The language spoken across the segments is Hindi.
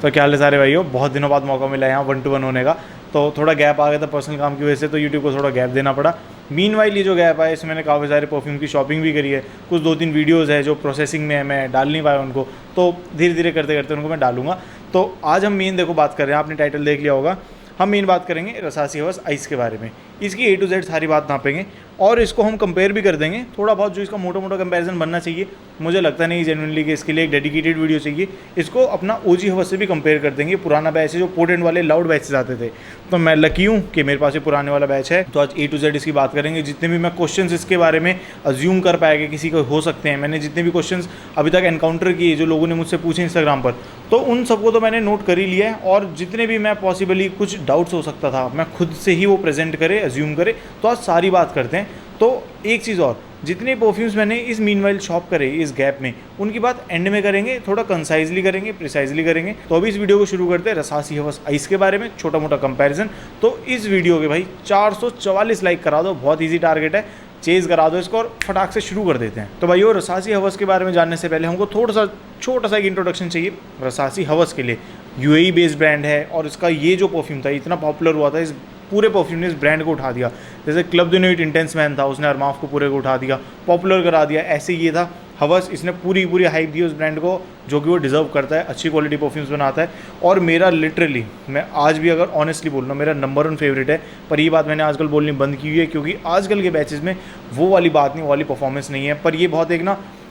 तो क्या हाल है सारे भाइयों, बहुत दिनों बाद मौका मिला यहाँ 1-to-1 होने का। तो थोड़ा गैप आ गया था पर्सनल काम की वजह से, तो यूट्यूब को थोड़ा गैप देना पड़ा। मीनवाइल ये जो गैप है इसमें मैंने काफ़ी सारे परफ्यूम की शॉपिंग भी करी है। कुछ 2-3 वीडियोज़ है जो प्रोसेसिंग में है, मैं डाल नहीं पाया उनको, तो धीरे धीरे करते करते उनको मैं डालूंगा। तो आज हम मेन देखो बात कर रहे हैं, आपने टाइटल देख लिया होगा। हम मेन बात करेंगे रसासी हवस आइस के बारे में। इसकी A to Z सारी बात नापेंगे और इसको हम कंपेयर भी कर देंगे थोड़ा बहुत। जो इसका मोटा मोटा कंपैरिजन बनना चाहिए, मुझे लगता नहीं जेन्युइनली कि इसके लिए एक डेडिकेटेड वीडियो चाहिए। इसको अपना OG हवस से भी कंपेयर कर देंगे। पुराना बैच है जो पोटेंट वाले लाउड बैचेस आते थे, तो मैं लकी हूँ कि मेरे पास ये पुराने वाला बैच है। तो आज A to Z इसकी बात करेंगे। जितने भी मैं क्वेश्चंस इसके बारे में अज्यूम कर पाएगा किसी को हो सकते हैं, मैंने जितने भी क्वेश्चंस अभी तक एनकाउंटर किए जो लोगों ने मुझसे पूछे इंस्टाग्राम पर, तो उन सबको तो मैंने नोट कर ही लिया है। और जितने भी मैं पॉसिबली कुछ डाउट्स हो सकता था मैं खुद से ही वो प्रेजेंट करे, अज्यूम करे। तो आज सारी बात करते हैं। तो एक चीज़ और, जितने परफ्यूम्स मैंने इस मीनवाइल शॉप करे इस गैप में, उनकी बात एंड में करेंगे, थोड़ा कंसाइजली करेंगे, प्रिसाइजली करेंगे। तो अभी इस वीडियो को शुरू करते हैं रसासी हवस आइस के बारे में, छोटा मोटा कंपैरिजन। तो इस वीडियो के भाई 444 लाइक करा दो, बहुत ईजी टारगेट है, चेज़ करा दो इसको और फटाक से शुरू कर देते हैं। तो भाई वो रसासी हवस के बारे में जानने से पहले हमको थोड़ा सा छोटा सा एक इंट्रोडक्शन चाहिए रसासी हवस के लिए। UAE बेस्ड ब्रांड है और इसका ये जो परफ्यूम था इतना पॉपुलर हुआ था, इस पूरे परफ्यूम ने इस ब्रांड को उठा दिया। जैसे Club de Nuit Intense Man था, उसने अरमाफ को पूरे को उठा दिया, पॉपुलर करा दिया। ऐसे ये था हवस, इसने पूरी हाइप दी उस ब्रांड को जो कि वो डिज़र्व करता है। अच्छी क्वालिटी परफ्यूम्स बनाता है और मेरा लिटरली, मैं आज भी अगर ऑनेस्टली बोल रहा हूँ, मेरा नंबर 1 फेवरेट है। पर ये बात मैंने आजकल बोलनी बंद की हुई है क्योंकि आजकल के बैचेस में वो वाली बात नहीं, वो वाली परफॉर्मेंस नहीं है। पर ये बहुत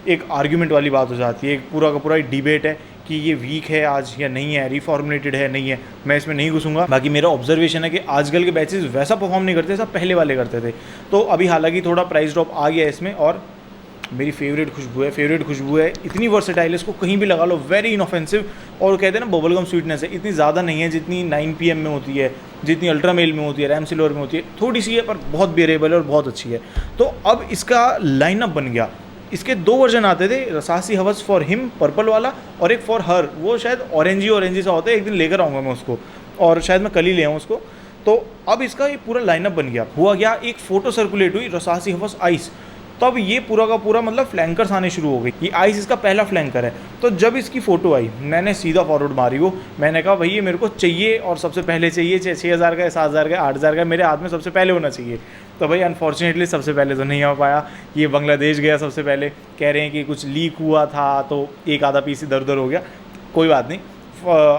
एक आर्ग्यूमेंट वाली बात हो जाती है, एक पूरा का पूरा एक डिबेट है कि ये वीक है आज या नहीं है, रिफॉर्मुलेटेड है नहीं है। मैं इसमें नहीं घुसूंगा। बाकी मेरा ऑब्जर्वेशन है कि आजकल के बैचेस वैसा परफॉर्म नहीं करते सब पहले वाले करते थे। तो अभी हालांकि थोड़ा प्राइस ड्रॉप आ गया है इसमें। और मेरी फेवरेट खुशबू है, इतनी वर्सेटाइल है, इसको कहीं भी लगा लो, वेरी इनऑफेंसिव। और कहते हैं ना बबलगम स्वीटनेस है, इतनी ज़्यादा नहीं है जितनी 9PM में होती है, जितनी अल्ट्रा मेल में होती है, रैम सिल्वर में होती है। थोड़ी सी है पर बहुत बेरेबल है और बहुत अच्छी है। तो अब इसका लाइनअप बन गया। इसके 2 वर्जन आते थे, रसासी हवस फॉर हिम पर्पल वाला और एक फॉर हर, वो शायद ऑरेंजी सा होता है। एक दिन लेकर आऊँगा मैं उसको और शायद मैं कल ही ले आऊँ उसको। तो अब इसका ये पूरा लाइनअप बन गया। हुआ क्या, एक फ़ोटो सर्कुलेट हुई रसासी हवस आइस, तब ये पूरा का पूरा मतलब फ्लैंकर्स आने शुरू हो गई। ये आइस इसका पहला फ्लैंकर है। तो जब इसकी फ़ोटो आई मैंने सीधा फॉरवर्ड मारी वो, मैंने कहा भाई ये मेरे को चाहिए और सबसे पहले चाहिए, 6,000 का, 7,000 का, 8,000 का, मेरे हाथ में सबसे पहले होना चाहिए। तो भाई अनफॉर्चुनेटली सबसे पहले तो नहीं आ पाया। ये बांग्लादेश गया सबसे पहले, कह रहे हैं कि कुछ लीक हुआ था तो एक आधा पीस इधर उधर हो गया, कोई बात नहीं।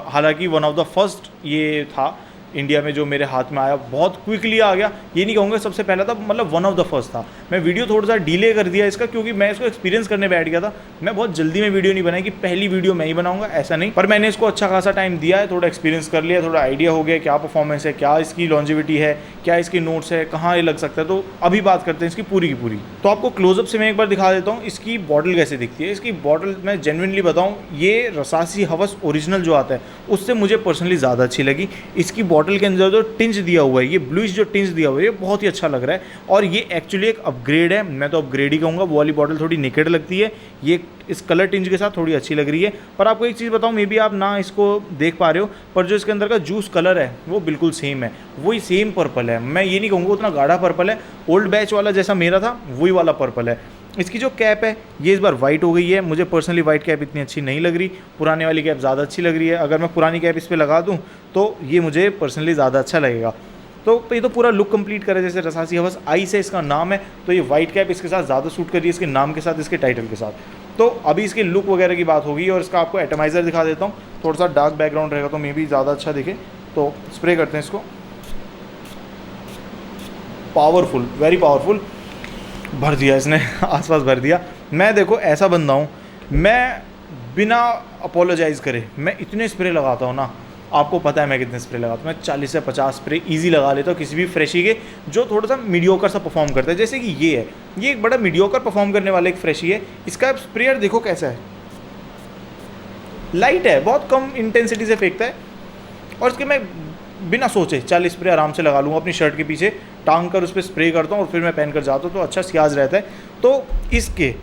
हालांकि वन ऑफ द फर्स्ट ये था इंडिया में जो मेरे हाथ में आया, बहुत क्विकली आ गया। ये नहीं कहूँगा सबसे पहला था, मतलब वन ऑफ द फर्स्ट था। मैं वीडियो थोड़ा सा डिले कर दिया इसका क्योंकि मैं इसको एक्सपीरियंस करने बैठ गया था। मैं बहुत जल्दी में वीडियो नहीं बनाई कि पहली वीडियो मैं ही बनाऊंगा, ऐसा नहीं। पर मैंने इसको अच्छा खासा टाइम दिया है, थोड़ा एक्सपीरियंस कर लिया, थोड़ा आइडिया हो गया क्या परफॉर्मेंस है, क्या इसकी लॉन्जिविटी है, क्या इसके नोट्स है, कहाँ ये लग सकता है। तो अभी बात करते हैं इसकी पूरी की पूरी। तो आपको क्लोजअप से मैं एक बार दिखा देता हूँ इसकी बॉटल कैसे दिखती है। इसकी बॉटल मैं जेन्युइनली बताऊँ, ये रसासी हवस ओरिजिनल जो आता है उससे मुझे पर्सनली ज़्यादा अच्छी लगी। इसकी बॉटल के अंदर जो टिंच दिया हुआ है, ये ब्लूइश जो टिंच दिया हुआ है, ये बहुत ही अच्छा लग रहा है। और ये एक्चुअली एक अपग्रेड है, मैं तो अपग्रेड ही कहूँगा। वो वाली बॉटल थोड़ी नेकेड लगती है, ये इस कलर टिंच के साथ थोड़ी अच्छी लग रही है। पर आपको एक चीज़ बताऊँ, मे बी आप ना इसको देख पा रहे हो, पर जो इसके अंदर का जूस कलर है वो बिल्कुल सेम है, वही सेम पर्पल है। मैं ये नहीं कहूँगा उतना गाढ़ा पर्पल है, ओल्ड बैच वाला जैसा मेरा था वही वाला पर्पल है। इसकी जो कैप है ये इस बार वाइट हो गई है। मुझे पर्सनली वाइट कैप इतनी अच्छी नहीं लग रही, पुराने वाली कैप ज़्यादा अच्छी लग रही है। अगर मैं पुरानी कैप इस पर लगा दूँ तो ये मुझे पर्सनली ज़्यादा अच्छा लगेगा। तो ये तो पूरा लुक कंप्लीट करे, जैसे रसासी हवस आइस है इसका नाम है, तो ये वाइट कैप इसके साथ ज़्यादा सूट कर रही है, इसके नाम के साथ, इसके टाइटल के साथ। तो अभी इसके लुक वगैरह की बात होगी और इसका आपको एटमाइज़र दिखा देता हूँ। थोड़ा सा डार्क बैकग्राउंड रहेगा तो मे भी ज़्यादा अच्छा दिखे। तो स्प्रे करते हैं इसको, पावरफुल, वेरी पावरफुल। भर दिया इसने आसपास भर दिया। मैं देखो ऐसा बंदा हूँ, मैं बिना अपोलोजाइज़ करे मैं इतने स्प्रे लगाता हूँ ना, आपको पता है मैं कितने स्प्रे लगाता हूँ। मैं 40 से 50 स्प्रे इजी लगा लेता हूँ किसी भी फ्रेशी के जो थोड़ा सा मीडियोकर सा परफॉर्म करता है। जैसे कि ये है, ये एक बड़ा मीडियोकर परफॉर्म करने वाला एक फ्रेशी है। इसका स्प्रेयर देखो कैसा है, लाइट है, बहुत कम इंटेंसिटी से फेंकता है। और इसके मैं बिना सोचे 40 स्प्रे आराम से लगा लूँगा, अपनी शर्ट के पीछे टांग कर उस पर स्प्रे करता हूँ और फिर मैं पहन कर जाता हूँ, तो अच्छा सियाज रहता है। तो इसके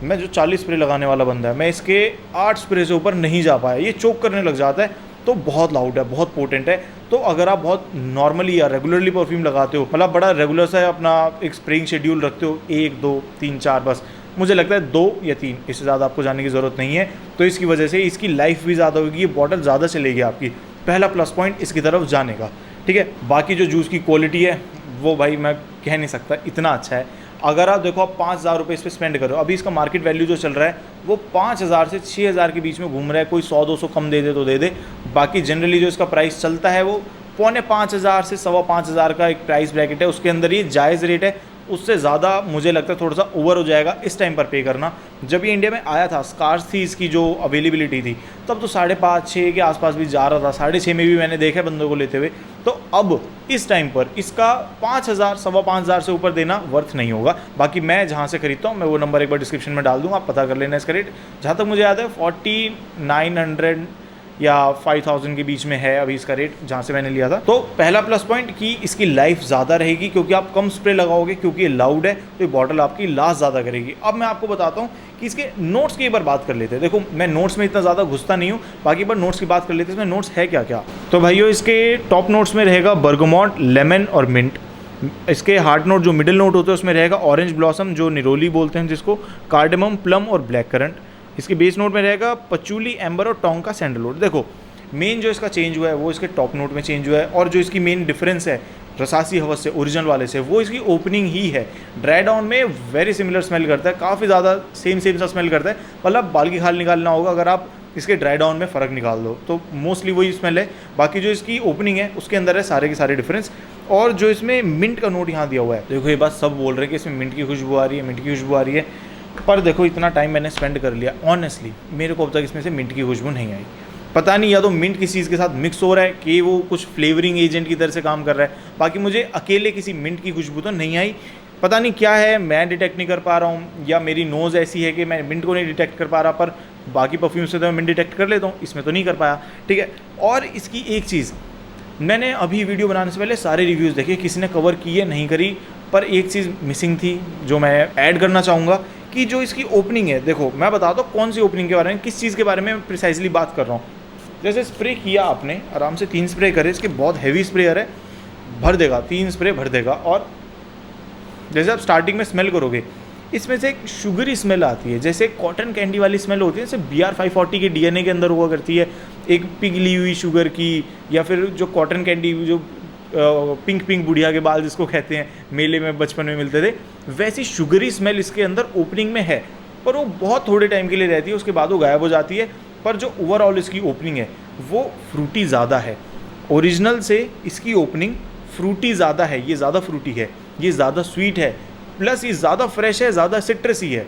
मैं जो 40 स्प्रे लगाने वाला बंदा है, मैं इसके 8 स्प्रे से ऊपर नहीं जा पाया। ये चोक करने लग जाता है, तो बहुत लाउड है, बहुत पोटेंट है। तो अगर आप बहुत नॉर्मली या रेगुलरली परफ्यूम लगाते हो, मतलब बड़ा रेगुलर सा अपना एक स्प्रेइंग शेड्यूल रखते हो, 1 2 3 4 बस, मुझे लगता है 2 या 3, इससे ज़्यादा आपको जाने की ज़रूरत नहीं है। तो इसकी वजह से इसकी लाइफ भी ज़्यादा होगी, ये बॉटल ज़्यादा चलेगी आपकी, पहला प्लस पॉइंट इसकी तरफ जाने का। ठीक है, बाकी जो जूस की क्वालिटी है वो भाई मैं कह नहीं सकता, इतना अच्छा है। अगर आप देखो, आप 5,000 रुपये इस पर स्पेंड करो, अभी इसका मार्केट वैल्यू जो चल रहा है वो 5,000 से 6,000 के बीच में घूम रहा है। कोई 100-200 कम दे दे तो दे दे, बाकी जनरली जो इसका प्राइस चलता है वो 4,500 से 5,25,000 का एक प्राइस ब्रैकेट है, उसके अंदर ये जायज़ रेट है। उससे ज़्यादा मुझे लगता है थोड़ा सा ओवर हो जाएगा इस टाइम पर पे करना। जब ये इंडिया में आया था, स्कार्स थी इसकी जो अवेलेबिलिटी थी, तब तो 5,500-6 के आसपास भी जा रहा था, 6,500 में भी मैंने देखा बंदों को लेते हुए। तो अब इस टाइम पर इसका 5,000 5,500 से ऊपर देना वर्थ नहीं होगा। बाकी मैं जहाँ से खरीदता हूँ, मैं वो नंबर एक बार डिस्क्रिप्शन में डाल दूँगा, आप पता कर लेना इसका रेट। जहाँ तक मुझे याद है 4,900 या 5,000 के बीच में है अभी इसका रेट, जहाँ से मैंने लिया था। तो पहला प्लस पॉइंट कि इसकी लाइफ ज़्यादा रहेगी, क्योंकि आप कम स्प्रे लगाओगे, क्योंकि ये लाउड है तो ये बॉटल आपकी लास्ट ज़्यादा करेगी। अब मैं आपको बताता हूँ कि इसके नोट्स की एक बार बात कर लेते हैं। देखो, मैं नोट्स में इतना ज़्यादा घुसता नहीं हूँ, बाकी बार नोट्स की बात कर लेते हैं। इसमें नोट्स है क्या क्या। तो भाइयों, इसके टॉप नोट्स में रहेगा बर्गमॉट, लेमन और मिंट। इसके हार्ड नोट जो मिडिल नोट होते हैं उसमें रहेगा ऑरेंज ब्लॉसम, जो निरोली बोलते हैं जिसको, कार्डेमम, प्लम और ब्लैक करंट। इसके बेस नोट में रहेगा पचूली, एम्बर और टोंका सैंडलवुड। देखो, मेन जो इसका चेंज हुआ है वो इसके टॉप नोट में चेंज हुआ है, और जो इसकी मेन डिफरेंस है रसासी हवस से, ओरिजिनल वाले से, वो इसकी ओपनिंग ही है। ड्राई डाउन में वेरी सिमिलर स्मेल करता है, काफ़ी ज़्यादा सेम सा स्मेल करता है। मतलब बाल की खाल निकालना होगा अगर आप इसके ड्राई डाउन में फ़र्क निकाल दो तो मोस्टली वही स्मेल है। बाकी जो इसकी ओपनिंग है उसके अंदर है सारे के सारे डिफरेंस। और जो इसमें मिंट का नोट यहाँ दिया हुआ है, देखो ये बात सब बोल रहे हैं कि इसमें मिंट की खुशबू आ रही है, मिंट की खुशबू आ रही है, पर देखो इतना टाइम मैंने स्पेंड कर लिया, ऑनेस्टली मेरे को अब तक इसमें से मिंट की खुशबू नहीं आई। पता नहीं, या तो मिंट किसी चीज़ के साथ मिक्स हो रहा है कि वो कुछ फ्लेवरिंग एजेंट की तरह से काम कर रहा है। बाकी मुझे अकेले किसी मिंट की खुशबू तो नहीं आई। पता नहीं क्या है, मैं डिटेक्ट नहीं कर पा रहा हूँ, या मेरी नोज़ ऐसी है कि मैं मिंट को नहीं डिटेक्ट कर पा रहा, पर बाकी परफ्यूम से तो मैं मिंट डिटेक्ट कर लेता हूँ, इसमें तो नहीं कर पाया। ठीक है, और इसकी एक चीज़, मैंने अभी वीडियो बनाने से पहले सारे रिव्यूज़ देखे, किसी ने कवर की है नहीं करी, पर एक चीज़ मिसिंग थी जो मैं ऐड करना चाहूँगा कि जो इसकी ओपनिंग है। देखो, मैं बताता हूँ कौन सी ओपनिंग के बारे में, किस चीज़ के बारे में प्रिसाइजली बात कर रहा हूँ। जैसे स्प्रे किया आपने, आराम से 3 स्प्रे करे, इसके बहुत हैवी स्प्रेयर है, भर देगा, 3 स्प्रे भर देगा। और जैसे आप स्टार्टिंग में स्मेल करोगे, इसमें से एक शुगरी स्मेल आती है, जैसे कॉटन कैंडी वाली स्मेल होती है, जैसे BR 540 के DNA के अंदर हुआ करती है, एक पिघली हुई शुगर की, या फिर जो कॉटन कैंडी जो पिंक पिंक बुढ़िया के बाल जिसको कहते हैं, मेले में बचपन में मिलते थे, वैसी शुगरी स्मेल इसके अंदर ओपनिंग में है, पर वो बहुत थोड़े टाइम के लिए रहती है, उसके बाद वो गायब हो जाती है। पर जो ओवरऑल इसकी ओपनिंग है वो फ्रूटी ज़्यादा है, ओरिजिनल से इसकी ओपनिंग फ्रूटी ज़्यादा है, ये ज़्यादा फ्रूटी है, ये ज़्यादा स्वीट है, प्लस ये ज़्यादा फ्रेश है, ज़्यादा सिट्रसी है।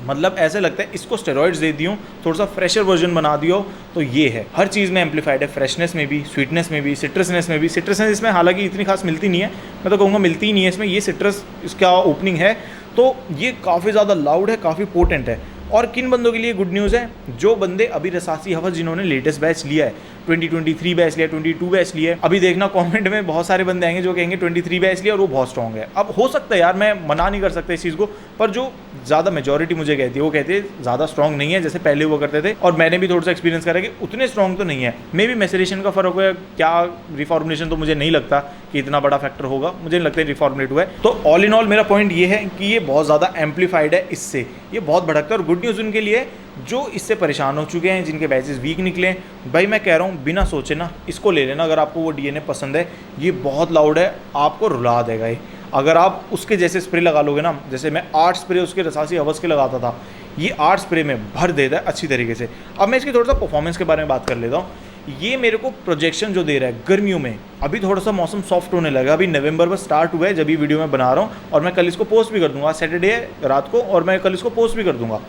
मतलब ऐसे लगता है इसको स्टेरॉइड्स दे दियो, थोड़ा सा फ्रेशर वर्जन बना दियो, तो ये है। हर चीज़ में एम्पलीफाइड है, फ्रेशनेस में भी, स्वीटनेस में भी, सिट्रसनेस में भी। सिट्रसनेस इसमें हालांकि इतनी खास मिलती नहीं है, मैं तो कहूँगा मिलती ही नहीं है इसमें, ये सिट्रस इसका ओपनिंग है, तो ये काफ़ी ज़्यादा लाउड है, काफ़ी पोटेंट है। और किन बंदों के लिए गुड न्यूज़ है, जो बंदे अभी रसासी हवस जिन्होंने लेटेस्ट बैच लिया है, 2023 बैच लिया, 22 बैच लिया है, अभी देखना कमेंट में बहुत सारे बंदे आएंगे जो कहेंगे 23 बैच लिया और वो बहुत स्ट्रॉन्ग है। अब हो सकता है यार, मैं मना नहीं कर सकता इस चीज़ को, पर जो ज़्यादा मेजॉरिटी मुझे कहती है वो कहते हैं ज़्यादा स्ट्रॉन्ग नहीं है जैसे पहले हुआ करते थे, और मैंने भी थोड़ा सा एक्सपीरियंस करा कि उतने स्ट्रॉन्ग तो नहीं है। मे भी मैसेरेशन का फ़र्क है क्या, रिफॉर्मुलेशन तो मुझे नहीं लगता कि इतना बड़ा फैक्टर होगा, मुझे नहीं लगता रिफॉर्मुलेट हुआ है। तो ऑल इन ऑल मेरा पॉइंट ये है कि ये बहुत ज़्यादा एम्पलीफाइड है, इससे ये बहुत भड़कता है। और गुड न्यूज़ उनके लिए जो इससे परेशान हो चुके हैं, जिनके बैचेस वीक निकले, भाई मैं कह रहा हूँ बिना सोचे ना इसको ले लेना। अगर आपको वो DNA पसंद है, ये बहुत लाउड है, आपको रुला देगा ये। अगर आप उसके जैसे स्प्रे लगा लोगे ना, जैसे मैं 8 स्प्रे उसके रसासी हवस के लगाता था, ये 8 स्प्रे में भर देता है अच्छी तरीके से। अब मैं इसकी थोड़ा सा परफॉर्मेंस के बारे में बात कर लेता हूँ। ये मेरे को प्रोजेक्शन जो दे रहा है गर्मियों में, अभी थोड़ा सा मौसम सॉफ्ट होने लगा, अभी नवंबर में स्टार्ट हुआ है जब ये वीडियो मैं बना रहा हूँ, और मैं कल इसको पोस्ट भी कर दूँगा, सैटरडे है रात को, और मैं कल इसको पोस्ट भी कर दूँगा,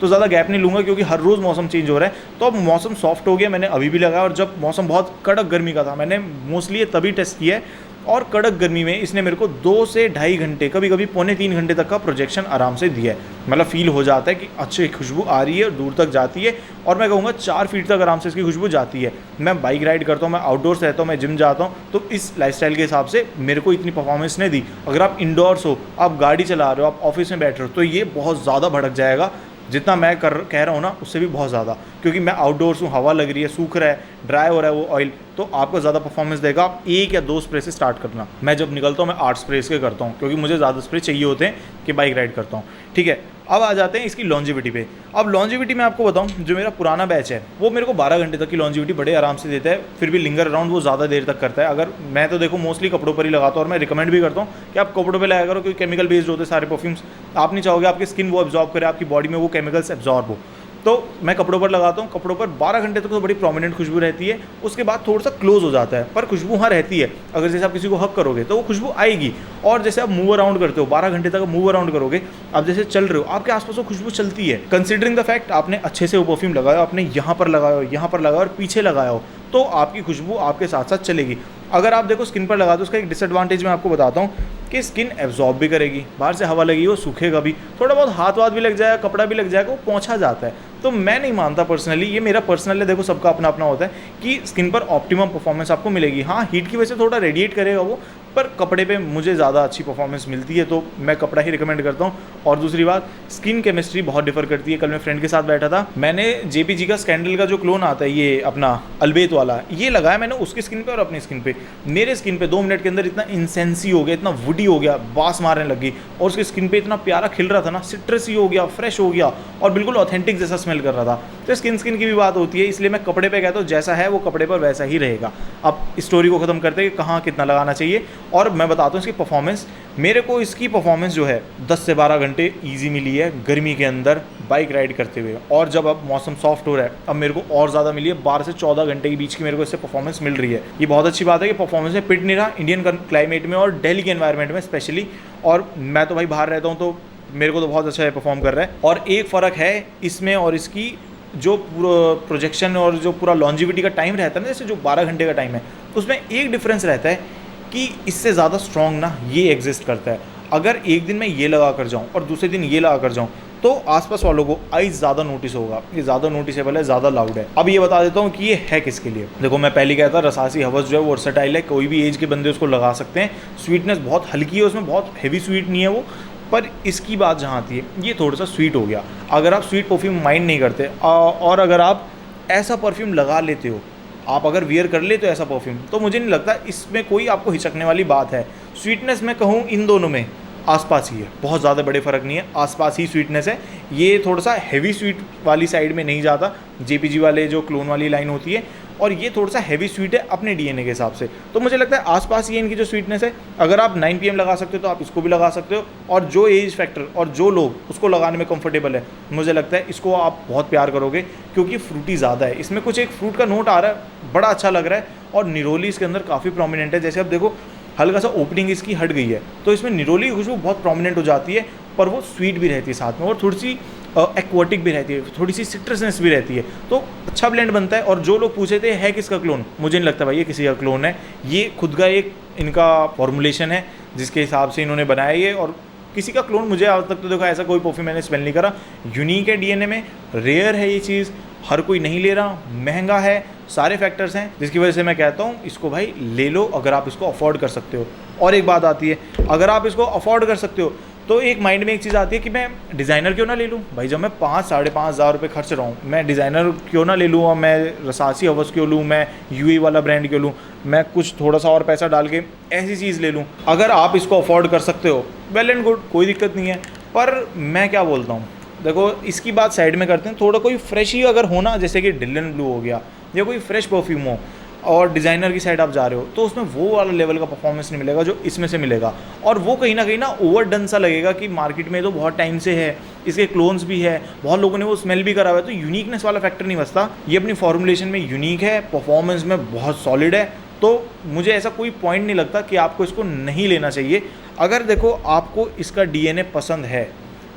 तो ज़्यादा गैप नहीं लूँगा क्योंकि हर रोज़ मौसम चेंज हो रहा है। तो अब मौसम सॉफ्ट हो गया, मैंने अभी भी लगाया, और जब मौसम बहुत कड़क गर्मी का था मैंने मोस्टली ये तभी टेस्ट किया है, और कड़क गर्मी में इसने मेरे को 2 से ढाई घंटे, कभी कभी पौने 3 घंटे तक का प्रोजेक्शन आराम से दिया है। मतलब फील हो जाता है कि अच्छी खुशबू आ रही है और दूर तक जाती है, और मैं कहूँगा 4 फीट तक आराम से इसकी खुशबू जाती है। मैं बाइक राइड करता हूँ, मैं आउटडोर्स रहता हूँ, मैं जिम जाता हूँ, तो इस लाइफस्टाइल के हिसाब से मेरे को इतनी परफॉर्मेंस नहीं दी। अगर आप इंडोर्स हो, आप गाड़ी चला रहे हो, आप ऑफिस में बैठ रहे हो, तो ये बहुत ज़्यादा भड़क जाएगा। जितना मैं कह रहा हूँ ना, उससे भी बहुत ज़्यादा, क्योंकि मैं आउटडोर्स हूँ, हवा लग रही है, सूख रहा है, ड्राई हो रहा है वो ऑयल, तो आपको ज़्यादा परफॉर्मेंस देगा। आप 1 या 2 स्प्रे से स्टार्ट करना। मैं जब निकलता हूँ मैं 8 स्प्रे के करता हूँ, क्योंकि मुझे ज़्यादा स्प्रे चाहिए होते हैं कि बाइक राइड करता हूँ। ठीक है, अब आ जाते हैं इसकी लॉन्जिविटी पे। अब लॉन्जिविटी में आपको बताऊं, जो मेरा पुराना बैच है वो मेरे को 12 घंटे तक की लॉन्जिविटी बड़े आराम से देता है, फिर भी लिंगर अराउंड वो ज़्यादा देर तक करता है। अगर मैं तो देखो मोस्टली कपड़ों पर ही लगाता हूँ, और मैं रिकमेंड भी करता हूँ कि आप कपड़ों पर लगाया करो, क्योंकि केमिकल बेस्ड होते हैं सारे परफ्यूम्स। आप नहीं चाहोगे आपकी स्किन वो एब्जॉर्ब करे, आपकी बॉडी में वो केमिकल्स एब्जॉर्ब हो। तो मैं कपड़ों पर लगाता हूँ, कपड़ों पर 12 घंटे तक तो बड़ी प्रोमिनेंट खुशबू रहती है, उसके बाद थोड़ा सा क्लोज हो जाता है, पर खुशबू हाँ रहती है। अगर जैसे आप किसी को हक करोगे तो वो खुशबू आएगी, और जैसे आप मूव अराउंड करते हो 12 घंटे तक मूव अराउंड करोगे, आप जैसे चल रहे हो आपके आसपास वो खुशबू चलती है। कंसिडरिंग द फैक्ट आपने अच्छे से वो परफ्यूम लगाया, आपने यहाँ पर लगाया हो, यहाँ पर लगाया और पीछे लगाया हो, तो आपकी खुशबू आपके साथ साथ चलेगी। अगर आप देखो स्किन पर लगा दो, उसका एक डिसएडवांटेज मैं आपको बताता हूँ कि स्किन एब्जॉर्ब भी करेगी, बाहर से हवा लगेगी, वो सूखेगा भी, थोड़ा बहुत हाथ वाथ भी लग जाएगा, कपड़ा भी लग जाएगा, वो पोंछा जाता है। तो मैं नहीं मानता पर्सनली, ये मेरा पर्सनल है, देखो सबका अपना अपना होता है, कि स्किन पर ऑप्टिमम परफॉर्मेंस आपको मिलेगी। हाँ हीट की वजह से थोड़ा रेडिएट करेगा वो, पर कपड़े पे मुझे ज़्यादा अच्छी परफॉर्मेंस मिलती है, तो मैं कपड़ा ही रिकमेंड करता हूँ। और दूसरी बात, स्किन केमिस्ट्री बहुत डिफर करती है। कल मैं फ्रेंड के साथ बैठा था, मैंने JPG का स्कैंडल का जो क्लोन आता है, ये अपना अल्बेत वाला, ये लगाया मैंने उसकी स्किन पे और अपनी स्किन पे। मेरे स्किन पे 2 मिनट के अंदर इतना इंसेंसी हो गया, इतना वुडी हो गया, बास मारने लगी, और उसकी स्किन पे इतना प्यारा खिल रहा था ना, सिट्रसी हो गया, फ्रेश हो गया, और बिल्कुल ऑथेंटिक जैसा स्मेल कर रहा था। तो स्किन की भी बात होती है, इसलिए मैं कपड़े पे कहता हूँ जैसा है वो कपड़े पर वैसा ही रहेगा। अब स्टोरी को ख़त्म करते हैं कि कहाँ कितना लगाना चाहिए, और मैं बताता हूँ इसकी परफॉर्मेंस। मेरे को इसकी परफॉर्मेंस जो है 10 से 12 घंटे ईजी मिली है गर्मी के अंदर बाइक राइड करते हुए, और जब अब मौसम सॉफ्ट हो रहा है अब मेरे को और ज़्यादा मिली है, 12 से 14 घंटे के बीच की मेरे को इससे परफॉर्मेंस मिल रही है। ये बहुत अच्छी बात है कि परफॉर्मेंस में पिट नहीं रहा इंडियन क्लाइमेट में और दिल्ली के एनवायरनमेंट में स्पेशली, और मैं तो भाई बाहर रहता हूँ तो मेरे को तो बहुत अच्छा परफॉर्म कर रहा है। और एक फ़र्क है इसमें और इसकी जो पूरा प्रोजेक्शन और जो पूरा लॉन्जिविटी का टाइम रहता है ना, जैसे जो 12 घंटे का टाइम है, उसमें एक डिफरेंस रहता है कि इससे ज़्यादा स्ट्रॉन्ग ना ये एग्जिस्ट करता है। अगर एक दिन मैं ये लगा कर जाऊँ और दूसरे दिन ये लगा कर जाऊँ, तो आसपास वालों को आई ज़्यादा नोटिस होगा, ये ज़्यादा नोटिसेबल है, ज़्यादा लाउड है। अब ये बता देता हूँ कि ये है किसके लिए। देखो मैं पहले कहता रसासी हवस जो है वो वर्सेटाइल है, कोई भी एज के बंदे उसको लगा सकते हैं। स्वीटनेस बहुत हल्की है उसमें, बहुत हैवी स्वीट नहीं है वो, पर इसकी बात जहाँ आती है ये थोड़ा सा स्वीट हो गया। अगर आप स्वीट परफ्यूम माइंड नहीं करते और अगर आप ऐसा परफ्यूम लगा लेते हो, आप अगर वियर कर लेते हो ऐसा परफ्यूम, तो मुझे नहीं लगता इसमें कोई आपको हिचकने वाली बात है। स्वीटनेस मैं कहूँ इन दोनों में आसपास ही है, बहुत ज़्यादा बड़े फ़र्क नहीं है, आसपास ही स्वीटनेस है। ये थोड़ा सा हैवी स्वीट वाली साइड में नहीं जाता, JPG वाले जो क्लोन वाली लाइन होती है, और ये थोड़ा सा हैवी स्वीट है अपने DNA के हिसाब से। तो मुझे लगता है आसपास ये इनकी जो स्वीटनेस है, अगर आप 9 PM लगा सकते हो तो आप इसको भी लगा सकते हो, और जो एज फैक्टर और जो लोग उसको लगाने में कंफर्टेबल है, मुझे लगता है इसको आप बहुत प्यार करोगे, क्योंकि फ्रूटी ज़्यादा है इसमें, कुछ एक फ्रूट का नोट आ रहा है, बड़ा अच्छा लग रहा है, और निरोली इसके अंदर काफ़ी प्रोमिनेंट है। जैसे आप देखो हल्का सा ओपनिंग इसकी हट गई है, तो इसमें निरोली की खुशबू बहुत प्रोमिनेंट हो जाती है, पर वो स्वीट भी रहती है साथ में, और थोड़ी सी एक्वाटिक भी रहती है, थोड़ी सी सिट्रसनेस भी रहती है, तो अच्छा ब्लेंड बनता है। और जो लोग पूछे थे है किसका क्लोन, मुझे नहीं लगता भाई ये किसी का क्लोन है, ये खुद का एक इनका फॉर्मुलेशन है जिसके हिसाब से इन्होंने बनाया ये, और किसी का क्लोन मुझे आज तक तो देखो ऐसा कोई परफ्यूम मैंने स्मेल नहीं करा। यूनिक है DNA में, रेयर है ये चीज़, हर कोई नहीं ले रहा, महंगा है, सारे फैक्टर्स हैं, जिसकी वजह से मैं कहता हूँ इसको भाई ले लो अगर आप इसको अफोर्ड कर सकते हो। और एक बात आती है, अगर आप इसको अफोर्ड कर सकते हो तो एक माइंड में एक चीज़ आती है कि मैं डिज़ाइनर क्यों ना ले लूँ भाई, जब मैं 5-5.5 हज़ार रुपये खर्च रहा हूँ, मैं डिज़ाइनर क्यों ना ले लूँ, और मैं रसासी हवस क्यों लूँ, मैं UAE वाला ब्रांड क्यों लूँ, मैं कुछ थोड़ा सा और पैसा डाल के ऐसी चीज़ ले लूँ। अगर आप इसको अफोर्ड कर सकते हो वेल एंड गुड, कोई दिक्कत नहीं है। पर मैं क्या बोलता हूँ, देखो इसकी बात साइड में करते हैं, थोड़ा कोई फ्रेश ही अगर हो ना, जैसे कि डिलन ब्लू हो गया या कोई फ्रेश परफ्यूम हो, और डिज़ाइनर की साइड आप जा रहे हो, तो उसमें वो वाला लेवल का परफॉर्मेंस नहीं मिलेगा जो इसमें से मिलेगा, और वो कहीं ना ओवरडन सा लगेगा कि मार्केट में तो बहुत टाइम से है, इसके क्लोन्स भी है, बहुत लोगों ने वो स्मेल भी करा हुआ है, तो यूनिकनेस वाला फैक्टर नहीं बचता। ये अपनी फॉर्मुलेशन में यूनिक है, परफॉर्मेंस में बहुत सॉलिड है, तो मुझे ऐसा कोई पॉइंट नहीं लगता कि आपको इसको नहीं लेना चाहिए। अगर देखो आपको इसका DNA पसंद है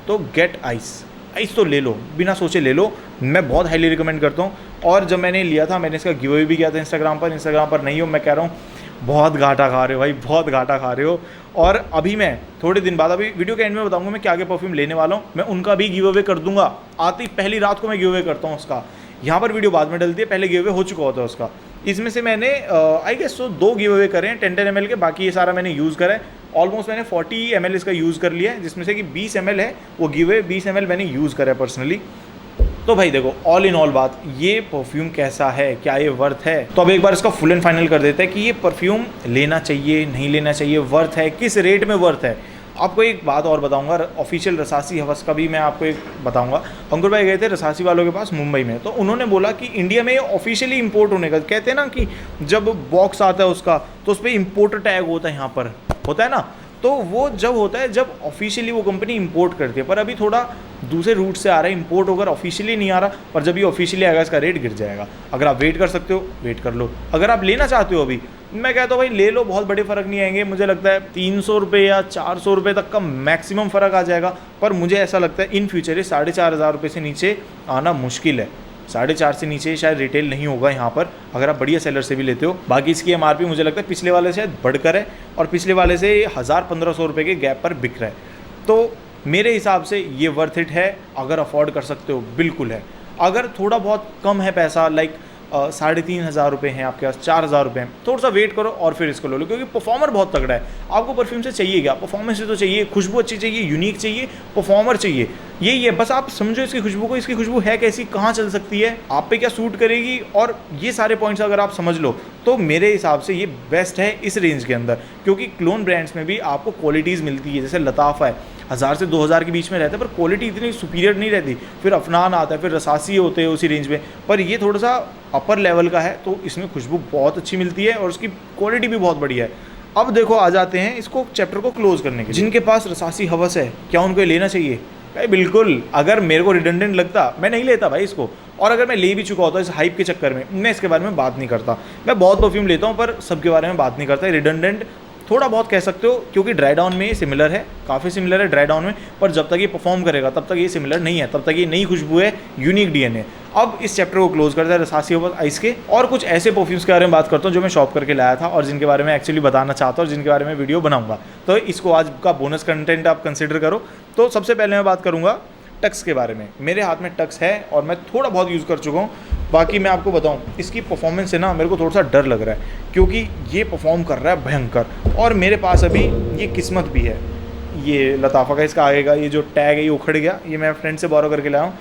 तो गेट आइस तो ले लो, बिना सोचे ले लो, मैं बहुत हाईली रिकमेंड करता हूँ। और जब मैंने लिया था, मैंने इसका गिव अवे भी किया था इंस्टाग्राम पर नहीं हो, मैं कह रहा हूँ बहुत घाटा खा रहे हो भाई, बहुत घाटा खा रहे हो। और अभी मैं थोड़े दिन बाद, अभी वीडियो के एंड में बताऊँगा मैं क्या क्या परफ्यूम लेने वाला हूँ, मैं उनका भी गिव अवे कर दूंगा, आती पहली रात को मैं गिव अवे करता हूँ उसका। यहाँ पर वीडियो बाद में डलती है, पहले गिव अवे हो चुका होता है उसका। इसमें से मैंने आई गेस 2 गिव अवे करे हैं 10 ml के, बाकी ये सारा मैंने यूज़ करा है। ऑलमोस्ट मैंने 40 ml इसका यूज़ कर लिया है, जिसमें से कि 20 ml है वो गिव अवे, 20 ml मैंने यूज़ करा है पर्सनली। तो भाई देखो ऑल इन ऑल बात, ये परफ्यूम कैसा है, क्या ये वर्थ है, तो अब एक बार इसका फुल एंड फाइनल कर देते हैं कि ये परफ्यूम लेना चाहिए नहीं लेना चाहिए, वर्थ है, किस रेट में वर्थ है। आपको एक बात और बताऊंगा, ऑफिशियल रसासी हवस का भी मैं आपको एक बताऊंगा। अंकुर भाई गए थे रसासी वालों के पास मुंबई में, तो उन्होंने बोला कि इंडिया में ऑफिशियली इंपोर्ट होने का, कहते हैं ना कि जब बॉक्स आता है उसका तो उस पर इंपोर्टर टैग होता है, यहाँ पर होता है ना, तो वो जब होता है जब ऑफिशियली वो कंपनी इंपोर्ट करती है। पर अभी थोड़ा दूसरे रूट से आ रहा है, इंपोर्ट होकर ऑफिशियली नहीं आ रहा, पर जब ये ऑफिशियली आएगा इसका रेट गिर जाएगा। अगर आप वेट कर सकते हो वेट कर लो, अगर आप लेना चाहते हो अभी, मैं कहता हूँ भाई ले लो, बहुत बड़े फ़र्क नहीं आएंगे। मुझे लगता है 300 रुपये या 400 रुपये तक का मैक्सिमम फ़र्क आ जाएगा, पर मुझे ऐसा लगता है इन फ्यूचर ये 4,500 रुपये से नीचे आना मुश्किल है। 4,500 से नीचे शायद रिटेल नहीं होगा यहाँ पर, अगर आप बढ़िया सेलर से भी लेते हो। बाकी इसकी एमआरपी मुझे लगता है पिछले वाले से शायद बढ़कर है, और पिछले वाले से 1,000-1,500 रुपये के गैप पर बिक रहा है। तो मेरे हिसाब से ये वर्थ इट है, अगर अफोर्ड कर सकते हो बिल्कुल है। अगर थोड़ा बहुत कम है पैसा, लाइक 3,500 रुपये हैं आपके पास, 4,000 रुपये हैं, थोड़ा सा वेट करो और फिर इसको लो लो, क्योंकि परफॉर्मर बहुत तगड़ा है। आपको परफ्यूम से चाहिए क्या? परफॉर्मेंस से तो चाहिए, खुशबू अच्छी चाहिए, यूनिक चाहिए, परफॉर्मर चाहिए, यही है बस। आप समझो इसकी खुशबू को, इसकी खुशबू है कैसी, कहाँ चल सकती है, आप पे क्या सूट करेगी, और ये सारे पॉइंट्स अगर आप समझ लो तो मेरे हिसाब से ये बेस्ट है इस रेंज के अंदर। क्योंकि क्लोन ब्रांड्स में भी आपको क्वालिटीज़ मिलती है, जैसे लताफ़ा है 1,000 से 2,000 के बीच में रहता है, पर क्वालिटी इतनी सुपीरियर नहीं रहती। फिर अफनान आता है, फिर रसासी होते हैं उसी रेंज में, पर ये थोड़ा सा अपर लेवल का है, तो इसमें खुशबू बहुत अच्छी मिलती है और उसकी क्वालिटी भी बहुत बढ़िया है। अब देखो आ जाते हैं इसको चैप्टर को क्लोज करने के। जिनके पास रसासी हवस है, क्या उनको ये लेना चाहिए? भाई बिल्कुल। अगर मेरे को रिडंडेंट लगता मैं नहीं लेता भाई इसको, और अगर मैं ले भी चुका होता इस हाइप के चक्कर में, मैं इसके बारे में बात नहीं करता। मैं बहुत परफ्यूम लेता हूँ पर सबके बारे में बात नहीं करता। रिडंडेंट थोड़ा बहुत कह सकते हो, क्योंकि ड्राई डाउन में ये सिमिलर है, काफ़ी सिमिलर है ड्राई डाउन में, पर जब तक ये परफॉर्म करेगा तब तक ये सिमिलर नहीं है, तब तक ये नई खुशबू है, यूनिक डीएनए। अब इस चैप्टर को क्लोज करता है रसासी हवस आइस के, और कुछ ऐसे परफ्यूम्स के बारे में बात करता हूँ जो मैं शॉप करके लाया था और जिनके बारे में एक्चुअली बताना चाहता हूँ और जिनके बारे में वीडियो बनाऊंगा। तो इसको आज का बोनस कंटेंट आप कंसिडर करो। तो सबसे पहले मैं बात करूँगा टक्स के बारे में। मेरे हाथ में टक्स है और मैं थोड़ा बहुत यूज़ कर चुका हूँ। बाकी मैं आपको बताऊँ, इसकी परफॉर्मेंस से ना मेरे को थोड़ा सा डर लग रहा है, क्योंकि ये परफॉर्म कर रहा है भयंकर। और मेरे पास अभी ये किस्मत भी है, ये लताफ़ा का इसका आगे का ये जो टैग है ये उखड़ गया, ये मैं फ्रेंड से बोरो करके लाया हूँ।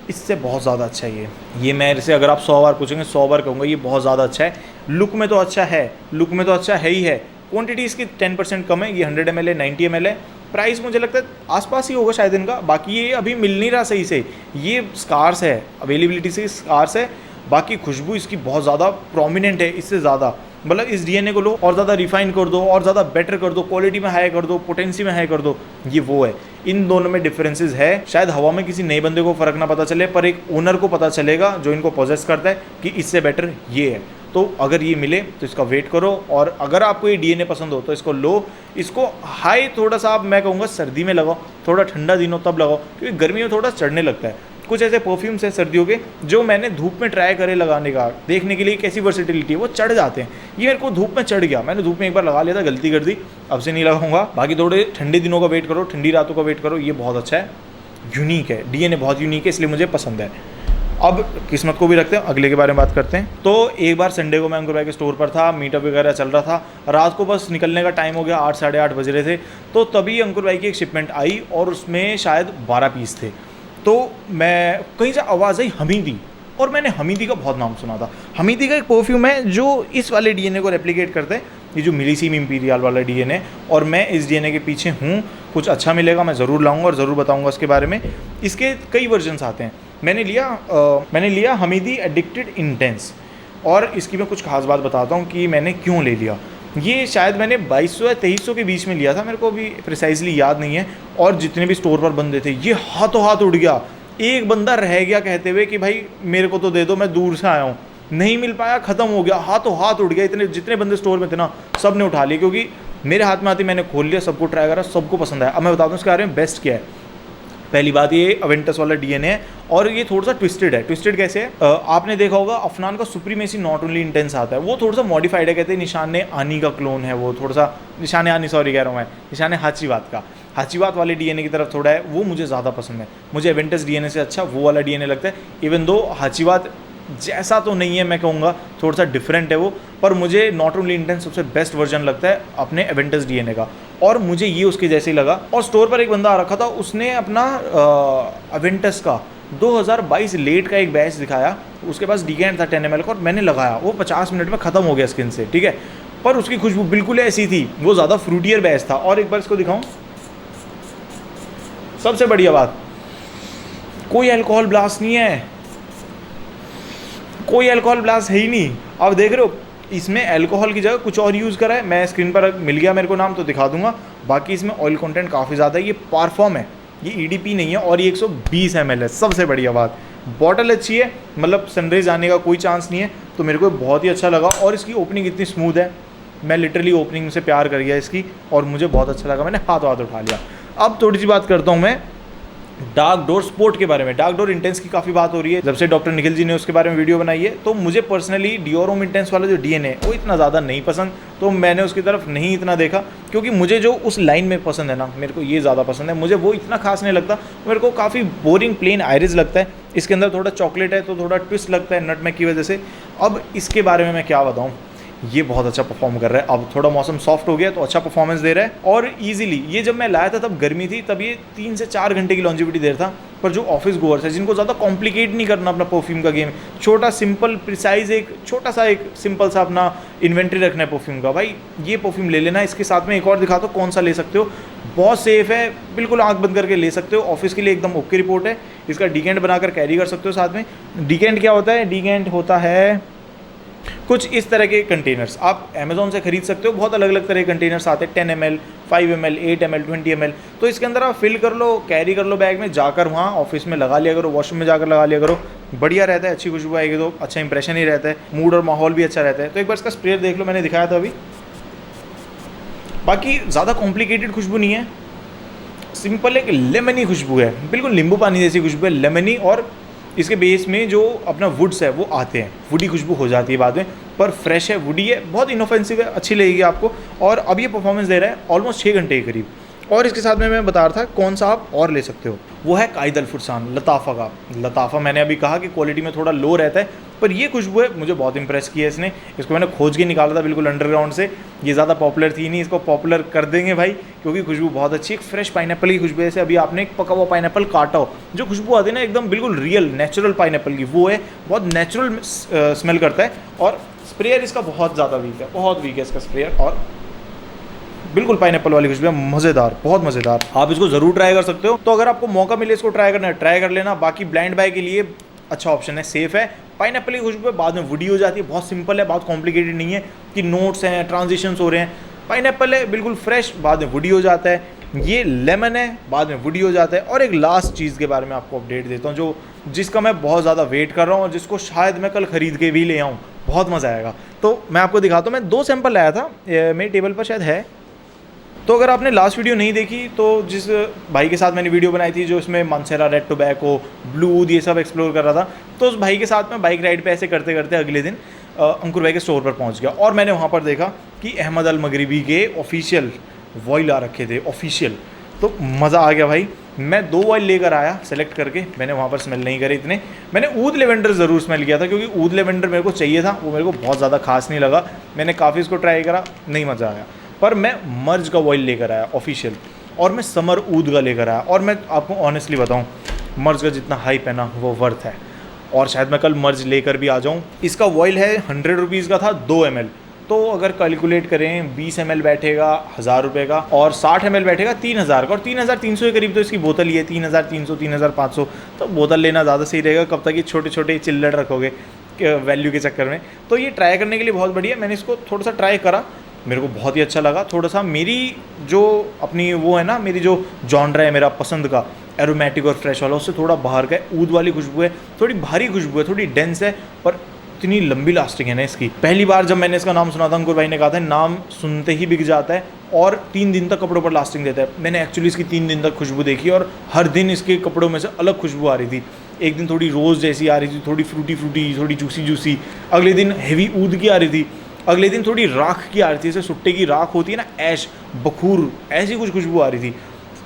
इससे बहुत ज़्यादा अच्छा है ये मेरे से अगर आप 100 बार पूछेंगे 100 बार कहूँगा ये बहुत ज़्यादा अच्छा है। लुक में तो अच्छा है, लुक में तो अच्छा है ही है। क्वांटिटी इसकी 10% कम है, ये 100 ml है, 90 ml है। प्राइस मुझे लगता है आसपास ही होगा शायद इनका, बाकी ये अभी मिल नहीं रहा सही से, ये स्कार्स है, अवेलेबिलिटी से स्कार्स है। बाकी खुशबू इसकी बहुत ज़्यादा प्रोमिनेंट है, इससे ज़्यादा मतलब इस डीएनए को लो और ज़्यादा रिफाइन कर दो और ज़्यादा बेटर कर दो, क्वालिटी में हाई कर दो, पोटेंसी में हाई कर दो, ये वो है। इन दोनों में डिफरेंसेस है। शायद हवा में किसी नए बंदे को फ़र्क ना पता चले, पर एक ओनर को पता चलेगा जो इनको पोजेस करता है कि इससे बेटर ये है। तो अगर ये मिले तो इसका वेट करो, और अगर आपको ये डीएनए पसंद हो तो इसको लो। इसको हाई थोड़ा सा आप मैं कहूँगा सर्दी में लगाओ, थोड़ा ठंडा दिन हो तब लगाओ, क्योंकि गर्मी में थोड़ा चढ़ने लगता है। कुछ ऐसे परफ्यूम्स हैं सर्दियों के जो मैंने धूप में ट्राई करे लगाने का, देखने के लिए कैसी वर्सेटिलिटी है, वो चढ़ जाते हैं। ये मेरे को धूप में चढ़ गया, मैंने धूप में एक बार लगा लिया था, गलती कर दी, अब से नहीं लगाऊंगा। बाकी थोड़े ठंडे दिनों का वेट करो, ठंडी रातों का वेट करो, ये बहुत अच्छा है, यूनिक है, डीएनए बहुत यूनिक है, इसलिए मुझे पसंद है। अब किस्मत को भी रखते हैं, अगले के बारे में बात करते हैं। तो एक बार संडे को मैं अंकुर भाई के स्टोर पर था, मीटअप वगैरह चल रहा था, रात को बस निकलने का टाइम हो गया, 8 साढ़े 8 बज रहे थे। तो तभी अंकुर भाई की एक शिपमेंट आई और उसमें शायद 12 पीस थे। तो मैं कहीं से आवाज़ आई हमीदी, और मैंने हमीदी का बहुत नाम सुना था। हमीदी का एक परफ्यूम है जो इस वाले डीएनए को रेप्लिकेट करते हैं, ये जो मिलीसीम इंपीरियल वाला डीएनए, और मैं इस डीएनए के पीछे हूँ। कुछ अच्छा मिलेगा मैं ज़रूर लाऊंगा और ज़रूर बताऊंगा उसके बारे में। इसके कई वर्जन्स आते हैं। मैंने लिया हमीदी एडिक्टेड इंटेंस, और इसकी मैं कुछ खास बात बताता हूँ कि मैंने क्यों ले लिया। ये शायद मैंने 2200 या 2300 के बीच में लिया था, मेरे को अभी प्रिसाइजली याद नहीं है। और जितने भी स्टोर पर बंदे थे ये हाथों हाथ उड़ गया। एक बंदा रह गया कहते हुए कि भाई मेरे को तो दे दो, मैं दूर से आया हूँ, नहीं मिल पाया, ख़त्म हो गया, हाथों हाथ उड़ गया। इतने जितने बंदे स्टोर में थे ना, सब ने उठा लिया, क्योंकि मेरे हाथ में आती मैंने खोल लिया, सबको ट्राई करा, सबको पसंद आया। अब मैं बताता हूँ इसके बारे में बेस्ट क्या है। पहली बात, ये अवेंटस वाला डीएनए है और ये थोड़ा सा ट्विस्टेड है। ट्विस्टेड कैसे है? आपने देखा होगा अफनान का सुप्रीमेसी नॉट ओनली इंटेंस आता है, वो थोड़ा सा मॉडिफाइड है। कहते हैं निशान आनी का क्लोन है वो, थोड़ा सा निशान आनी, सॉरी कह रहा हूँ मैं, निशान हाचीवात का, हाचीवात वाले डीएनए की तरफ थोड़ा है, वो मुझे ज़्यादा पसंद है। मुझे अवेंटस डीएनए से अच्छा वो वाला डीएनए लगता है। इवन दो हाचीवात जैसा तो नहीं है, मैं कहूँगा थोड़ा सा डिफरेंट है वो, पर मुझे नॉट ओनली इंटेंस सबसे बेस्ट वर्जन लगता है अपने अवेंटस डीएनए का, और मुझे ये उसके जैसे ही लगा। और स्टोर पर एक बंदा आ रखा था, उसने अपना अवेंटस का 2022 लेट का एक बैच दिखाया, उसके पास डीकेंट था 10 ml का, और मैंने लगाया, वो 50 मिनट में ख़त्म हो गया स्किन से, ठीक है। पर उसकी खुशबू बिल्कुल ऐसी थी, वो ज़्यादा फ्रूटियर बैच था। और एक बार इसको दिखाऊँ, सबसे बढ़िया बात, कोई अल्कोहल ब्लास्ट नहीं है, कोई अल्कोहल ब्लास्ट है ही नहीं। आप देख रहे हो इसमें अल्कोहल की जगह कुछ और यूज़ करा है, मैं स्क्रीन पर मिल गया मेरे को नाम तो दिखा दूंगा। बाकी इसमें ऑयल कंटेंट काफ़ी ज़्यादा है, ये पारफॉर्म है, ये EDP नहीं है और ये 120 ml है। सबसे बढ़िया बात, बॉटल अच्छी है, मतलब सनरेज आने का कोई चांस नहीं है, तो मेरे को बहुत ही अच्छा लगा। और इसकी ओपनिंग इतनी स्मूथ है, मैं लिटरली ओपनिंग से प्यार कर गया इसकी, और मुझे बहुत अच्छा लगा, मैंने हाथ उठा लिया। अब थोड़ी सी बात करता हूँ मैं डार्क डोर स्पोर्ट के बारे में। डार्क डोर इंटेंस की काफ़ी बात हो रही है जब से डॉक्टर निखिल जी ने उसके बारे में वीडियो बनाई है। तो मुझे पर्सनली डियोरोम इंटेंस वाला जो DN है वो इतना ज़्यादा नहीं पसंद, तो मैंने उसकी तरफ नहीं इतना देखा, क्योंकि मुझे जो उस लाइन में पसंद है ना, मेरे को ये ज़्यादा पसंद है, मुझे वो इतना खास नहीं लगता। मेरे को काफ़ी बोरिंग प्लेन आयरिस लगता है। इसके अंदर थोड़ा चॉकलेट है तो थोड़ा ट्विस्ट लगता है नटमेग की वजह से। अब इसके बारे में मैं क्या बताऊँ, ये बहुत अच्छा परफॉर्म कर रहा है। अब थोड़ा मौसम सॉफ्ट हो गया तो अच्छा परफॉर्मेंस दे रहा है, और इजीली ये जब मैं लाया था तब गर्मी थी, तब ये 3 से 4 घंटे की लॉन्जिविटी दे रहा था। पर जो ऑफिस गोअर्स है जिनको ज़्यादा कॉम्प्लिकेट नहीं करना अपना परफ्यूम का गेम, छोटा सिंपल प्रिसाइज एक छोटा सा एक सिंपल सा अपना इन्वेंट्री रखना है परफ्यूम का, भाई ये परफ्यूम ले लेना। इसके साथ में एक और दिखा दो कौन सा ले सकते हो, बहुत सेफ़ है, बिल्कुल आंख बंद करके ले सकते हो। ऑफिस के लिए एकदम ओके रिपोर्ट है। इसका डीकेंट बनाकर कैरी कर सकते हो साथ में। डीकेंट क्या होता है, डीकेंट होता है कुछ इस तरह के कंटेनर्स, आप अमेज़ॉन से खरीद सकते हो। बहुत अलग अलग तरह के कंटेनर्स आते हैं, 10 ml, 5 ml, 8 ml, 20 ml। तो इसके अंदर आप फिल कर लो, कैरी कर लो बैग में, जाकर वहाँ ऑफिस में लगा लिया करो, वॉशरूम में जाकर लगा लिया करो, बढ़िया रहता है। अच्छी खुशबू आएगी तो अच्छा इंप्रेशन ही रहता है, मूड और माहौल भी अच्छा रहता है। तो एक बार इसका स्प्रे देख लो, मैंने दिखाया था अभी। बाकी ज़्यादा कॉम्प्लिकेटेड खुशबू नहीं है, सिंपल एक लेमनी खुशबू है, बिल्कुल नींबू पानी जैसी खुशबू है, लेमनी। और इसके बेस में जो अपना वुड्स है वो आते हैं, वुडी खुशबू हो जाती है बाद में, पर फ्रेश है, वुडी है, बहुत इनोफेंसिव है, अच्छी लगेगी आपको। और अब ये परफॉर्मेंस दे रहा है ऑलमोस्ट 6 घंटे के करीब। और इसके साथ में मैं बता रहा था कौन सा आप और ले सकते हो, वो है कायद अल फुरसान लताफ़ा का। लताफ़ा मैंने अभी कहा कि क्वालिटी में थोड़ा लो रहता है, पर ये खुशबू है, मुझे बहुत इंप्रेस किया इसने। इसको मैंने खोज के निकाला था बिल्कुल अंडरग्राउंड से, ये ज़्यादा पॉपुलर थी नहीं, इसको पॉपुलर कर देंगे भाई, क्योंकि खुशबू बहुत अच्छी है। एक फ्रेश पाइनएप्पल की खुशबू है, जैसे अभी आपने एक पका हुआ पाइनएप्पल काटा हो, जो खुशबू आती है ना एकदम बिल्कुल रियल नेचुरल पाइनएप्पल की, वो है, बहुत नेचुरल स्मेल करता है। और स्प्रेयर इसका बहुत ज़्यादा वीक है, बहुत वीक है इसका स्प्रेयर, और बिल्कुल पाइनएप्पल वाली खुशबू है, मज़ेदार, बहुत मज़ेदार। आप इसको ज़रूर ट्राई कर सकते हो। तो अगर आपको मौका मिले इसको ट्राई करना है, ट्राई कर लेना। बाकी ब्लाइंड बाय के लिए अच्छा ऑप्शन है, सेफ़ है। पाइनएप्पल की खुशबू है, बाद में वुडी हो जाती है, बहुत सिंपल है, बहुत कॉम्प्लिकेटेड नहीं है कि नोट्स हैं, ट्रांजिशंस हो रहे हैं। पाइनएप्पल है बिल्कुल फ्रेश, बाद में वुडी हो जाता है। ये लेमन है, बाद में वुडी हो जाता है। और एक लास्ट चीज़ के बारे में आपको अपडेट देता हूँ, जो जिसका मैं बहुत ज़्यादा वेट कर रहा हूँ और जिसको शायद मैं कल ख़रीद के भी ले आऊँ, बहुत मज़ा आएगा। तो मैं आपको दिखाता हूँ, मैं 2 सैंपल लाया था, मेरी टेबल पर शायद है। तो अगर आपने लास्ट वीडियो नहीं देखी, तो जिस भाई के साथ मैंने वीडियो बनाई थी जो इसमें मानसेरा, रेड टोबैको, ब्लू ऊद ये सब एक्सप्लोर कर रहा था, तो उस भाई के साथ में बाइक राइड पे ऐसे करते करते अगले दिन अंकुर भाई के स्टोर पर पहुंच गया। और मैंने वहाँ पर देखा कि अहमद अल मगरिबी के ऑफिशियल वॉयल आ रखे थे, ऑफिशियल। तो मज़ा आ गया भाई। मैं 2 वॉयल लेकर आया सेलेक्ट करके, मैंने वहाँ पर स्मेल नहीं करे इतने। मैंने ऊद लेवेंडर ज़रूर स्मेल किया था, क्योंकि ऊद लेवेंडर मेरे को चाहिए था, वो मेरे को बहुत ज़्यादा खास नहीं लगा। मैंने काफ़ी इसको ट्राई करा, नहीं मज़ा आया। पर मैं मर्ज का ऑयल लेकर आया ऑफिशियल, और मैं समर ऊद का लेकर आया। और मैं आपको ऑनेस्टली बताऊं, मर्ज का जितना हाइप है ना वो वर्थ है, और शायद मैं कल मर्ज लेकर भी आ जाऊं। इसका ऑयल है 100 रुपीज़ का था 2 ml, तो अगर कैलकुलेट करें 20 ml बैठेगा 1000 रुपये का, और 60 ml बैठेगा 3000 का, और 3300 के करीब तो इसकी बोतल ही है, 3300 3500। तो बोतल लेना ज़्यादा सही रहेगा, कब तक ये छोटे छोटे चिल्लड़ रखोगे वैल्यू के चक्कर में। तो ये ट्राई करने के लिए बहुत बढ़िया। मैंने इसको थोड़ा सा ट्राई करा, मेरे को बहुत ही अच्छा लगा। थोड़ा सा मेरी जो अपनी वो है ना, मेरी जो जॉनरा है मेरा पसंद का एरोमेटिक और फ्रेश वाला, उससे थोड़ा बाहर का ऊद वाली खुशबू है, थोड़ी भारी खुशबू है, थोड़ी डेंस है, पर इतनी लंबी लास्टिंग है ना इसकी। पहली बार जब मैंने इसका नाम सुना था, अंकुर भाई ने कहा था नाम सुनते ही बिक जाता है, और 3 दिन तक कपड़ों पर लास्टिंग देता है। मैंने एक्चुअली इसकी 3 दिन तक खुशबू देखी, और हर दिन इसके कपड़ों में से अलग खुशबू आ रही थी। एक दिन थोड़ी रोज़ जैसी आ रही थी, थोड़ी फ्रूटी फ्रूटी, थोड़ी जूसी जूसी। अगले दिन हैवी ऊद की आ रही थी। अगले दिन थोड़ी राख की आ रही थी, जैसे सुट्टे की राख होती है ना, ऐश बखूर, ऐसी कुछ खुशबू आ रही थी।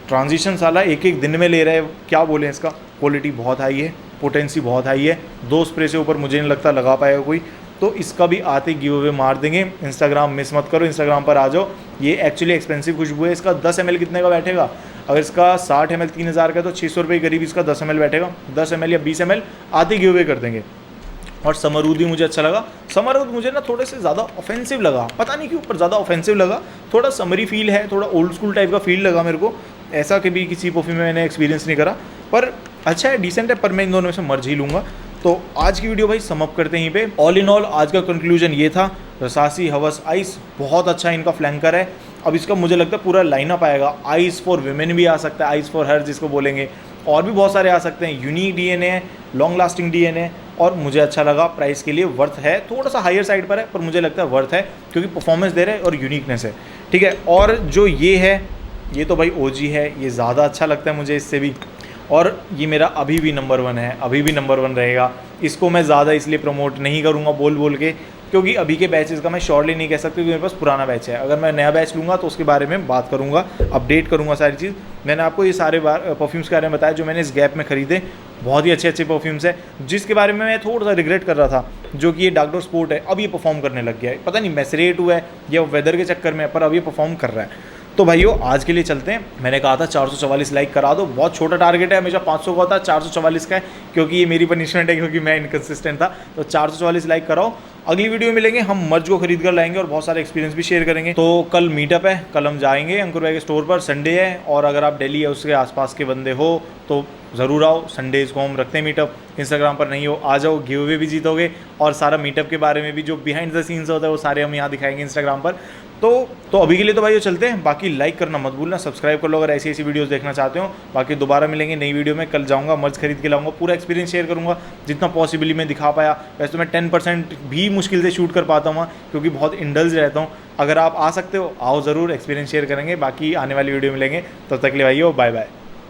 ट्रांजिशन साला एक एक दिन में ले रहा है, क्या बोलें इसका। क्वालिटी बहुत हाई है, पोटेंसी बहुत हाई है। 2 स्प्रे से ऊपर मुझे नहीं लगता लगा पाएगा कोई। तो इसका भी आते गिव अवे मार देंगे। इंस्टाग्राम मिस मत करो, इंस्टाग्राम पर आ जाओ। ये एक्चुअली एक्सपेंसिव खुशबू है। इसका 10 ml कितने का बैठेगा? अगर इसका 60 ml 3000 का, तो 600 रुपये के करीब इसका 10 ml बैठेगा। 10 ml या 20 ml आते गिव अवे कर देंगे। और समरूद भी मुझे अच्छा लगा। समरूद मुझे ना थोड़े से ज़्यादा ऑफेंसिव लगा, पता नहीं क्यों, पर ज़्यादा ऑफेंसिव लगा। थोड़ा समरी फील है, थोड़ा ओल्ड स्कूल टाइप का फील लगा मेरे को। ऐसा कभी किसी परफ्यूम में मैंने एक्सपीरियंस नहीं करा, पर अच्छा है, डिसेंट है, पर मैं इन दोनों में से मर्ज ही लूँगा। तो आज की वीडियो भाई समअप करते हैं यहीं पे। ऑल इन ऑल आज का कंक्लूजन ये था, रसासी हवस आइस बहुत अच्छा इनका फ्लैंकर है। अब इसका मुझे लगता है पूरा लाइनअप आएगा, आइस फॉर विमेन भी आ सकता है, आइस फॉर हर जिसको बोलेंगे, और भी बहुत सारे आ सकते हैं। यूनिक डीएनए है, लॉन्ग लास्टिंग डीएनए है, और मुझे अच्छा लगा, प्राइस के लिए वर्थ है, थोड़ा सा हायर साइड पर है पर मुझे लगता है वर्थ है, क्योंकि परफॉर्मेंस दे रहे हैं और यूनिकनेस है, ठीक है। और जो ये है, ये तो भाई ओजी है, ये ज़्यादा अच्छा लगता है मुझे इससे भी, और ये मेरा अभी भी नंबर 1 है, अभी भी नंबर 1 रहेगा। इसको मैं ज़्यादा इसलिए प्रमोट नहीं करूँगा बोल बोल के, क्योंकि अभी के बैचेस का मैं श्योरली नहीं कह सकता, क्योंकि मेरे पास पुराना बैच है। अगर मैं नया बैच लूँगा तो उसके बारे में बात करूँगा, अपडेट करूँगा सारी चीज़। मैंने आपको ये सारे परफ्यूम्स के बारे में बताया जो मैंने इस गैप में खरीदे, बहुत ही अच्छे अच्छे परफ्यूम्स है, जिसके बारे में मैं थोड़ा सा रिग्रेट कर रहा था, जो कि ये डार्क डॉर स्पोर्ट है, अब ये परफॉर्म करने लग गया है। पता नहीं मैसरेट हुआ है या वेदर के चक्कर में, पर अब ये परफॉर्म कर रहा है। तो भाइयों आज के लिए चलते हैं। मैंने कहा था 444 लाइक करा दो, बहुत छोटा टारगेट है, हमेशा 500 का होता है, 444 का है, क्योंकि ये मेरी पनिशमेंट है, क्योंकि मैं इनकंसिस्टेंट था। तो 444 लाइक कराओ। अगली वीडियो में मिलेंगे, हम मर्ज को खरीद कर लाएंगे और बहुत सारे एक्सपीरियंस भी शेयर करेंगे। तो कल मीटअप है, कल हम जाएंगे अंकुर भाई के स्टोर पर, संडे है, और अगर आप दिल्ली या उसके आसपास के बंदे हो तो ज़रूर आओ। संडेज़ को हम रखते हैं मीटअप, इंस्टाग्राम पर नहीं हो आ जाओ, गिव अवे भी जीतोगे, और सारा मीटअप के बारे में भी जो बिहाइंड द सीन्स होता है वो सारे हम यहाँ दिखाएंगे इंस्टाग्राम पर। तो अभी के लिए तो भाई चलते हैं, बाकी लाइक करना मत भूलना, सब्सक्राइब कर लो अगर ऐसी ऐसी वीडियोस देखना चाहते हो। बाकी दोबारा मिलेंगे नई वीडियो में, कल जाऊंगा मर्ज खरीद के लाऊंगा, पूरा एक्सपीरियंस शेयर करूंगा जितना पॉसिबली मैं दिखा पाया। वैसे तो मैं 10% भी मुश्किल से शूट कर पाता हूँ, क्योंकि बहुत इंडल्ज रहता हूँ। अगर आप आ सकते हो आओ ज़रूर, एक्सपीरियंस शेयर करेंगे। बाकी आने वाली वीडियो मिलेंगे, तब तक के लिए भाइयों बाय बाय।